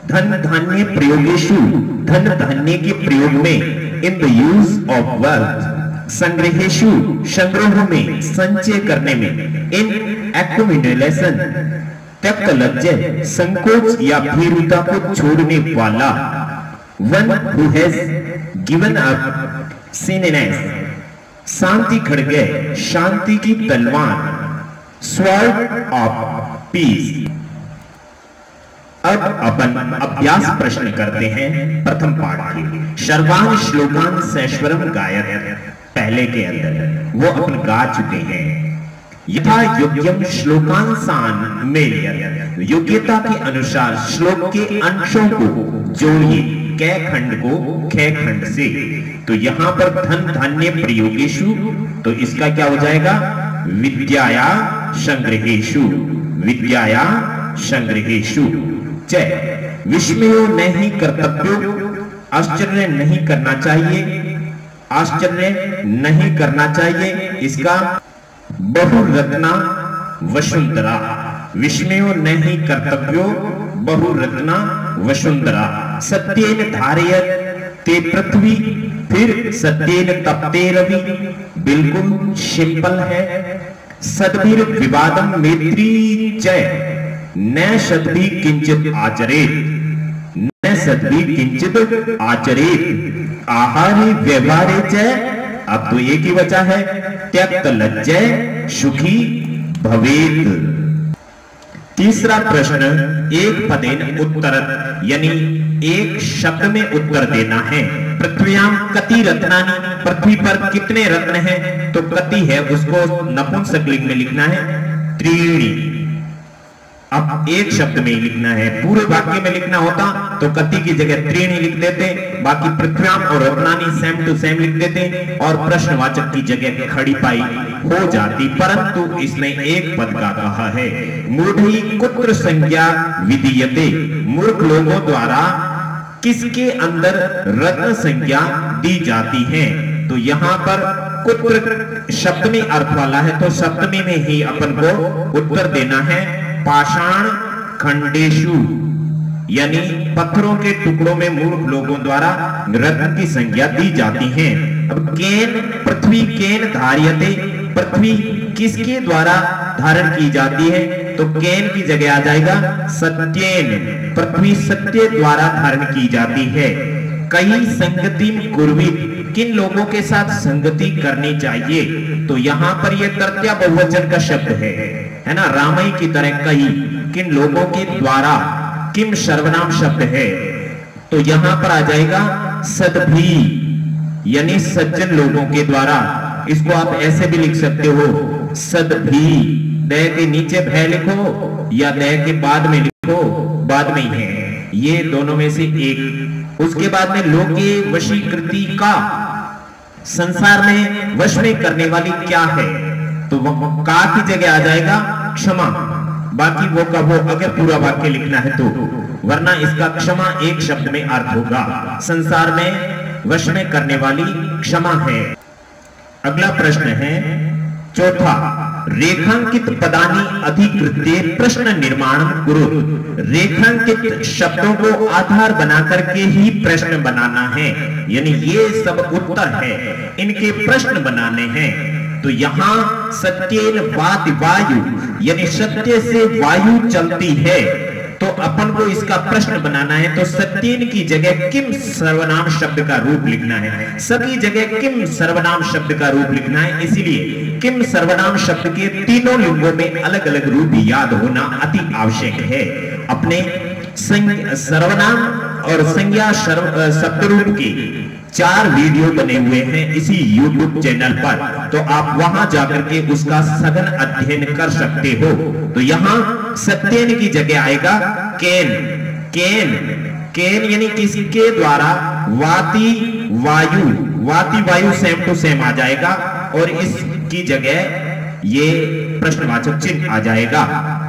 धन धान्य प्रयोगेषु, धन धान्य के प्रयोग में, in the use of wealth, संग्रहेषु संग्रह में, संचय करने में, इन एक्युमुलेशन त्यक्त लज्जय संकोच या भीरुता को छोड़ने वाला, one who has given up shyness, शांति खड्ग शांति की तलवार, स्वॉर्ड ऑफ पीस। अब अभ्यास प्रश्न करते हैं प्रथम पाठ के। सर्वान श्लोकान सैश्वरम गायत, पहले के अंदर वो अपन गा चुके हैं। यथा योग्यम श्लोकांसान में, योग्यता के अनुसार श्लोक के अंशों को जोड़िए, कै खंड को खे खंड से। तो यहां पर धन धान्य प्रयोगेषु, तो इसका क्या हो जाएगा? विद्याया संग्रहेषु, विद्याया संग्रहेषु। जय विस्मयो नहीं कर्तव्यो, आश्चर्य नहीं करना चाहिए, आश्चर्य नहीं करना चाहिए। इसका बहुरत्ना वसुंधरा, विस्मयो नहीं कर्तव्यो बहुरत्ना वसुंधरा। सत्येन धारयत ते पृथ्वी, फिर सत्येन तप्ते रवि, बिल्कुल सिंपल है। सद्भिर विवादम मैत्री चय, न सद्भि किंचित आचरेत, न सद्भि किंचित आचरेत। आहारे व्यवहारे चय, अब तो एक ही बचा है, त्यक्त लज्जय सुखी भवेत। तीसरा प्रश्न, एक पदेन उत्तर, यानी एक शब्द में उत्तर देना है। पृथ्व्याम कति रत्नानि, पृथ्वी पर कितने रत्न हैं? तो कति है उसको नपुंसकलिंग में लिखना है, त्रीणि। अब एक शब्द में ही लिखना है, पूरे वाक्य में लिखना होता तो कति की जगह त्रीणि लिख देते, बाकी पृथ्व्याम और रत्नानि सेम टू सेम लिख देते और प्रश्नवाचक की जगह खड़ी पाई हो जाती। परंतु इसने एक पद का कहा है। मूढ़ी कुत्र संज्ञा विधीयते, मूर्ख लोगों द्वारा किसके अंदर रत्न संज्ञा दी जाती है? तो यहां पर कुत्र शब्द में अर्थ वाला है, तो सप्तमी में ही अपन को उत्तर देना है। पाषाण खंडेशु, यानी पत्थरों के टुकड़ों में मूर्ख लोगों द्वारा रत्न की संज्ञा दी जाती है। अब केन, पृथ्वी केन धार्यते, पृथ्वी किसके द्वारा धारण की जाती है? तो केन की जगह आ जाएगा सत्येन, पृथ्वी सत्य द्वारा धारण की जाती है। कई संगति कुर्वित, किन लोगों के साथ संगति करनी चाहिए? तो यहां पर यह तृतीया बहुवचन का शब्द है ना, रामई की तरह कई, किन लोगों के द्वारा, किम सर्वनाम शब्द है। तो यहां पर आ जाएगा सद्भी, यानी सज्जन लोगों के द्वारा। इसको आप ऐसे भी लिख सकते हो, सद्भी, दय के नीचे भय लिखो या दय के बाद में लिखो, बाद में ही है, ये दोनों में से एक। उसके बाद में लोके वशीकृति का, संसार में वश में करने वाली क्या है? तो का की जगह आ जाएगा क्षमा, बाकी वो का वो अगर पूरा वाक्य लिखना है तो, वरना इसका क्षमा एक शब्द में अर्थ होगा। संसार में वश में करने वाली क्षमा है। अगला प्रश्न है चौथा, रेखांकित पदानी अधिकृत्य प्रश्न निर्माण कुरु, रेखांकित शब्दों को आधार बना करके ही प्रश्न बनाना है, यानी ये सब उत्तर है, इनके प्रश्न बनाने हैं। तो यहां सत्येन वाति वायु, यानी सत्य से वायु चलती है, तो अपन को इसका प्रश्न बनाना है। तो सत्येन की जगह किम सर्वनाम शब्द का रूप लिखना है, सभी जगह किम सर्वनाम शब्द का रूप लिखना है। इसीलिए किम सर्वनाम शब्द के तीनों लिंगों में अलग अलग रूप याद होना अति आवश्यक है। अपने सर्वनाम और संज्ञा शब्द रूप के 4 वीडियो बने हुए हैं इसी YouTube चैनल पर, तो आप वहां जाकर के उसका सघन अध्ययन कर सकते हो। तो यहां सत्येन की जगह आएगा केन, केन, केन यानी किसके द्वारा? वाति वायु, वाति वायु सेम टू सेम आ जाएगा और इसकी जगह ये प्रश्नवाचक चिन्ह आ जाएगा।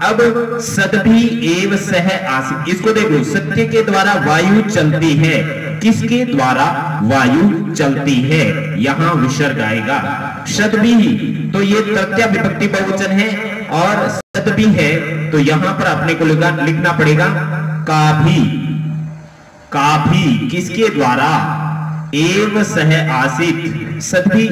अब सद्भी एव सह आसित, इसको देखो, सत्य के द्वारा वायु चलती है, किसके द्वारा वायु चलती है? यहां विसर्ग आएगा। सद्भी, तो ये तृतीया विभक्ति बहुवचन है और सद्भी है, तो यहां पर अपने को लिखना पड़ेगा काभी, काभी किसके द्वारा? एव सह आसित, सद्भी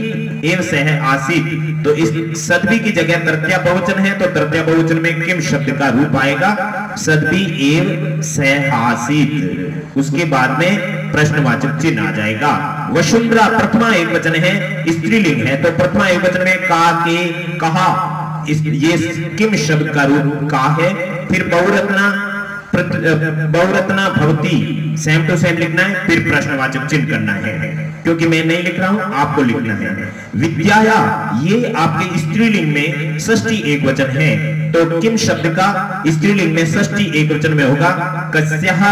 एव सह आसित, तो इस सद्भी की जगह तृतीया बहुवचन है, तो तृतीया बहुवचन में किम शब्द का रूप आएगा सद्भी एव सह आसित। उसके बाद में प्रश्नवाचक चिन्ह आ जाएगा। वसुंधरा प्रथमा एक वचन है, स्त्रीलिंग है, तो प्रथमा एक वचन में का, के, कहा, ये किम शब्द का रूप का है। फिर बहुरत्ना बहुरत्ना भवती सेम टू सेम लिखना है, फिर प्रश्नवाचक चिन्ह करना है, क्योंकि मैं नहीं लिख रहा हूं, आपको लिखना है। विद्याया ये आपके स्त्रीलिंग में षष्ठी एकवचन है, तो किम शब्द का स्त्रीलिंग में षष्ठी एकवचन में होगा कस्याः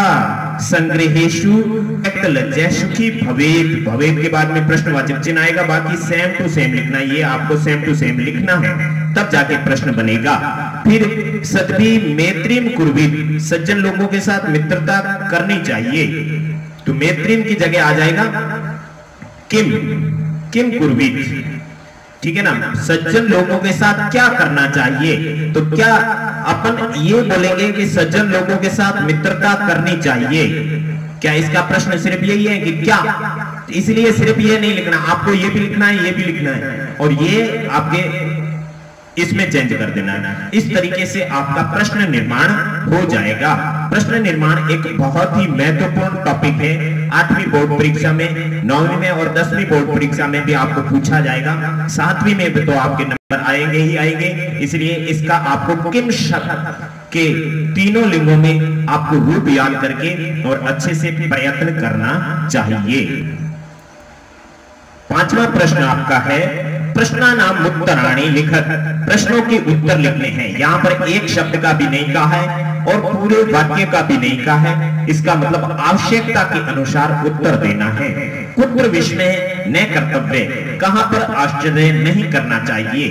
संग्रहेषु त्यक्तलज्जा सुखी भवेत्। भवेत् के बाद में प्रश्नवाचक चिन्ह आएगा, बाकी सेम टू सेम लिखना है, ये आपको सेम टू सेम लिखना है, तब जाके प्रश्न बनेगा। फिर सद्भि मैत्रीम कुर्वीत, सज्जन लोगों के साथ मित्रता करनी चाहिए, तो मैत्रीम की जगह आ जाएगा किम कुर्वीत, ठीक है ना। सज्जन लोगों के साथ क्या करना चाहिए, तो क्या अपन ये बोलेंगे कि सज्जन लोगों के साथ मित्रता करनी चाहिए, क्या इसका प्रश्न सिर्फ यही है कि क्या, इसलिए सिर्फ ये नहीं लिखना, आपको ये भी लिखना है, ये भी लिखना है, और ये आपके इसमें चेंज कर देना है। इस तरीके से आपका प्रश्न निर्माण हो जाएगा। प्रश्न निर्माण एक बहुत ही महत्वपूर्ण टॉपिक है, 8वीं बोर्ड परीक्षा में, 9वीं में और 10वीं बोर्ड परीक्षा में भी आपको पूछा जाएगा, 7वीं में भी तो आपके नंबर आएंगे ही आएंगे, इसलिए इसका आपको किम शब्द के तीनों लिंगों में आपको रूप याद करके और अच्छे से प्रयत्न करना चाहिए। 5वां प्रश्न आपका है प्रश्नानाम उत्तराणि लिखत, प्रश्नों के उत्तर लिखने हैं। यहाँ पर एक शब्द का भी नहीं कहा है और पूरे वाक्य का भी नहीं कहा है, इसका मतलब आवश्यकता के अनुसार उत्तर देना है। कुत्र विस्मय न कर्तव्य, कहां पर आश्चर्य नहीं करना चाहिए।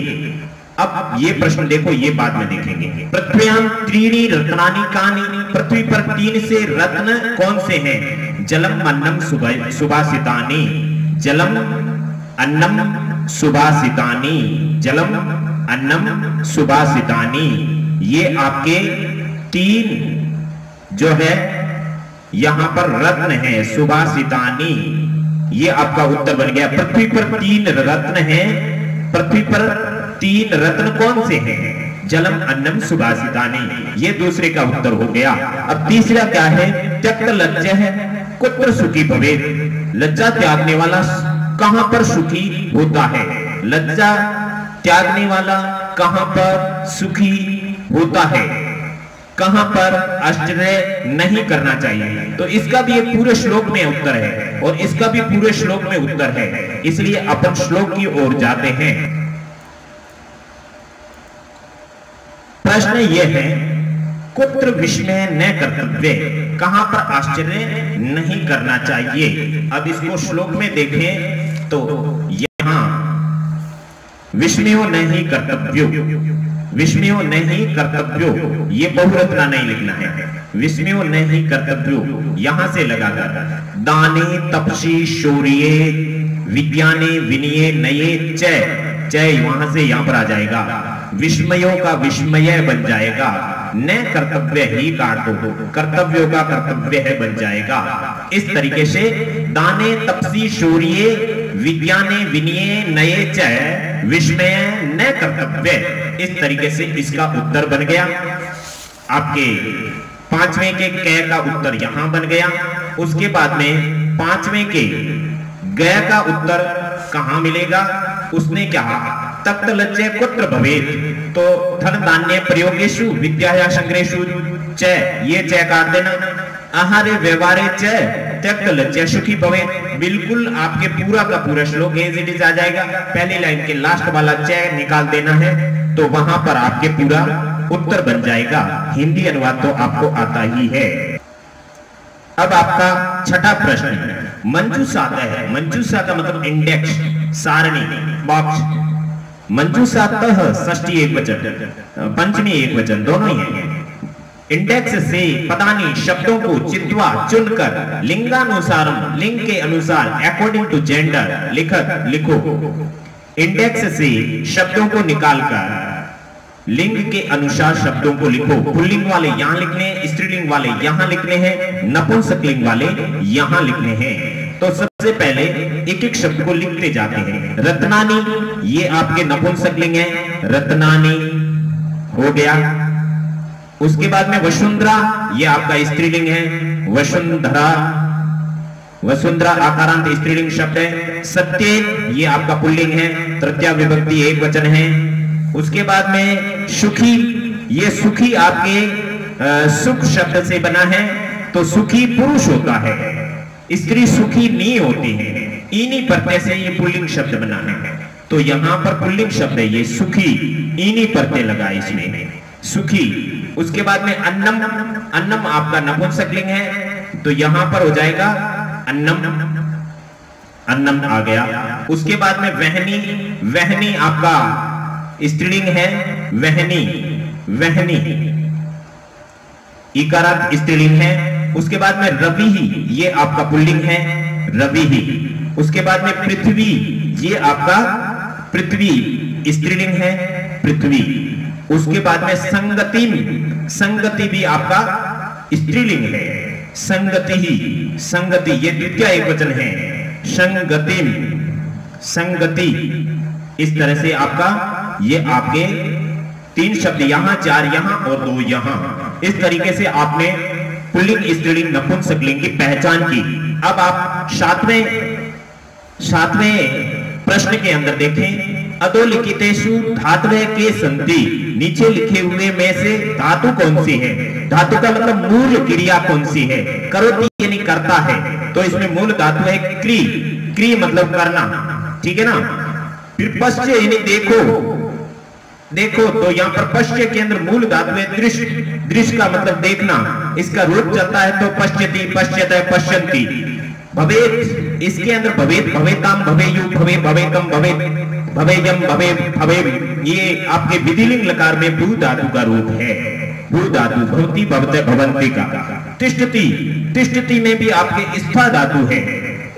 अब ये प्रश्न देखो, ये बाद में देखेंगे। पृथ्व्याम त्रीणि रत्नानि कानि, पृथ्वी पर 3 से रत्न कौन से हैं। जलम अन्नम सुभाषितानि, जलम अन्नम सुभाषितानि, जलम अन्नम सुभाषितानि, ये आपके 3 जो है यहां पर रत्न है सुभाषितानि, ये आपका उत्तर बन गया। पृथ्वी पर 3 रत्न हैं, पृथ्वी पर 3 रत्न कौन से हैं, जलम अन्नम सुभाषितानि, ये दूसरे का उत्तर हो गया। अब तीसरा क्या है, त्यक्त लज्जा है कुत्र सुखी भवेत्, लज्जा त्यागने वाला कहां पर सुखी होता है, लज्जा त्यागने वाला कहां पर सुखी होता है, कहां पर आश्चर्य नहीं करना चाहिए। तो इसका भी एक पूरे श्लोक में उत्तर है और इसका भी पूरे श्लोक में उत्तर है, इसलिए अपन श्लोक की ओर जाते हैं। प्रश्न यह है कुत्र विस्मय न कर्तव्य, कहां पर आश्चर्य नहीं करना चाहिए। अब इसको श्लोक में देखें तो यहां विस्मयो नहीं कर्तव्यो, विस्मयो नहीं कर्तव्यो, ये बहुरत्ना नहीं लिखना है, विस्मयो नहीं कर्तव्यो यहां से लगाकर दाने तपसी शौर्ये विज्ञाने विनये नये चय वहां से यहां पर आ जाएगा, विस्मयों का विस्मय बन जाएगा, न कर्तव्य ही काट दो, कर्तव्यों का कर्तव्य है बन जाएगा। इस तरीके से दाने तपसी शौर्ये विज्ञाने विनये नये च विस्मय न कर्तव्य, इस तरीके से इसका उत्तर बन गया। आपके 5वें के क का उत्तर यहां बन गया। उसके बाद में 5वें के ग का उत्तर कहां मिलेगा, उसने क्या तक्त लज्जे कुत्र भवेत्, तो धन धान्य प्रयोगेषु विद्याया संग्रहेषु च, ये च काट देना, आहारे व्यवहारे च त्यक्त लज्जा सुखी भवेत्, बिल्कुल आपके पूरा का पूरा श्लोक एज इट इज आ जाएगा। पहली लाइन के लास्ट वाला च निकाल देना है, तो वहां पर आपके पूरा उत्तर बन जाएगा। हिंदी अनुवाद तो आपको आता ही है। अब आपका 6ठा प्रश्न मंजूषा है। मंजूषा का मतलब इंडेक्स, सारणी, बॉक्स। मंजूषातः षष्ठी एकवचन, पंचमी एकवचन दोनों ही है। इंडेक्स से पदानी शब्दों को चित्वा चुनकर लिंगानुसारम, लिंग के अनुसार अकॉर्डिंग टू जेंडर लिखो। इंडेक्स से शब्दों को निकालकर लिंग के अनुसार शब्दों को लिखो। पुल्लिंग वाले यहां लिखने हैं, स्त्रीलिंग वाले यहां लिखने हैं, नपुंसकलिंग वाले यहां लिखने हैं। तो सबसे पहले एक एक शब्द को लिखते जाते हैं। रत्नानी, ये आपके नपुंसकलिंग है, रत्नानी हो गया। उसके बाद में वसुंधरा, ये आपका स्त्रीलिंग है, वसुंधरा, वसुंधरा आकारांत स्त्रीलिंग शब्द है। सत्य, ये आपका पुल्लिंग है, तृतीया विभक्ति एक वचन है। उसके बाद में सुखी, ये सुखी आपके सुख शब्द से बना है तो सुखी पुरुष होता है, स्त्री सुखी नहीं होती है। इन्हीं प्रत्यय से ये पुल्लिंग शब्द बना है। तो यहां पर पुल्लिंग शब्द है ये सुखी, इन्हीं प्रत्यय लगा इसमें सुखी। उसके बाद में अन्नम, अन्नम आपका नपुंसकलिंग है तो यहां पर हो जाएगा अन्नम, अन्नम आ गया। उसके बाद में वहनी, वहनी आपका स्त्रीलिंग है, वहनी, वहनी इकारांत स्त्रीलिंग है। उसके बाद में रवि, ये आपका पुल्लिंग है, रवि। उसके बाद में पृथ्वी, ये आपका पृथ्वी स्त्रीलिंग है, पृथ्वी। उसके बाद में संगति, संगति भी आपका स्त्रीलिंग है, संगति ही, संगति ये द्वितीय एकवचन है, संगति, संगति। इस तरह से आपका ये आपके 3 शब्द यहां, 4 यहां और 2 यहां। इस तरीके से आपने पुल्लिंग स्त्रीलिंग नपुंसकलिंग की पहचान की। अब आप सातवें प्रश्न के अंदर देखें, अधोलिखितेषु धातवे के संति, नीचे लिखे हुए में से धातु कौन सी है? धातु का मतलब मूल क्रिया कौन सी है? करोति यानी करता है, तो इसमें मूल धातु है क्री, क्री मतलब करना, ठीक है ना। फिर पश्च यानी देखो, देखो तो यहाँ पर पश्च के अंदर मूल धातु है दृश्य, दृश्य का मतलब देखना। इसका रूप चलता है तो पश्यति, पश्यते, पश्यन्ति। भवेत, इसके अंदर भवेत, भवेताम, भवेयु, भवे, भवेतम, भवे, भवेयम, भवे, भवे, ये आपके विधिलिंग लकार में भू धातु का रूप है, भू धातु, भवति, भवते, भवन्ति का। तिष्ठति, तिष्ठति में भी आपके स्था धातु है,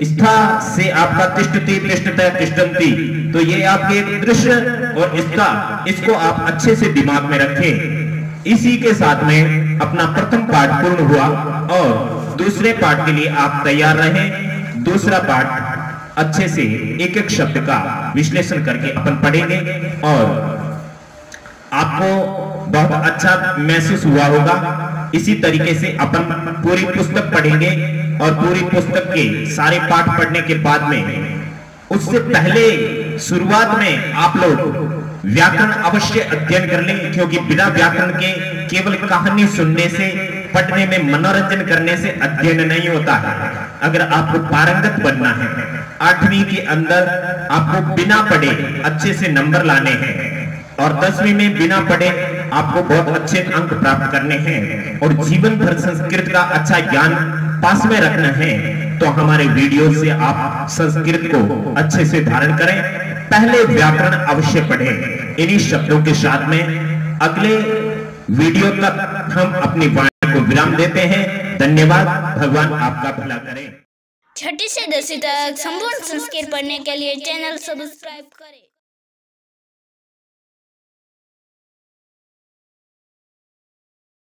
स्था से आपका तिष्ठति, तिष्ठते, तिष्ठन्ति। तो ये आपके दृश्य और स्था, इसको आप अच्छे से दिमाग में रखें। इसी के साथ में अपना प्रथम पाठ पूर्ण हुआ और दूसरे पाठ के लिए आप तैयार रहें। दूसरा पाठ अच्छे से एक एक शब्द का विश्लेषण करके अपन पढ़ेंगे और आपको बहुत अच्छा महसूस हुआ होगा। इसी तरीके से अपन पूरी पुस्तक पढ़ेंगे और पूरी पुस्तक के सारे पाठ पढ़ने के बाद में, उससे पहले शुरुआत में आप लोग व्याकरण अवश्य अध्ययन कर लें, क्योंकि बिना व्याकरण के केवल कहानी सुनने से, पढ़ने में मनोरंजन करने से अध्ययन नहीं होता है। अगर आपको पारंगत बनना है 8वीं के अंदर, आपको बिना पढ़े अच्छे से नंबर लाने हैं और 10वीं में बिना पढ़े आपको बहुत अच्छे अंक प्राप्त करने हैं और जीवन भर संस्कृत का अच्छा ज्ञान पास में रखना है, तो हमारे वीडियो से आप संस्कृत को अच्छे से धारण करें। पहले व्याकरण अवश्य पढ़ें। इन्हीं शब्दों के साथ में अगले वीडियो तक हम अपनी वाणी को विराम देते हैं। धन्यवाद। भगवान आपका भला करें। 6ठी से 10वीं तक संपूर्ण संस्कृत पढ़ने के लिए चैनल सब्सक्राइब करें।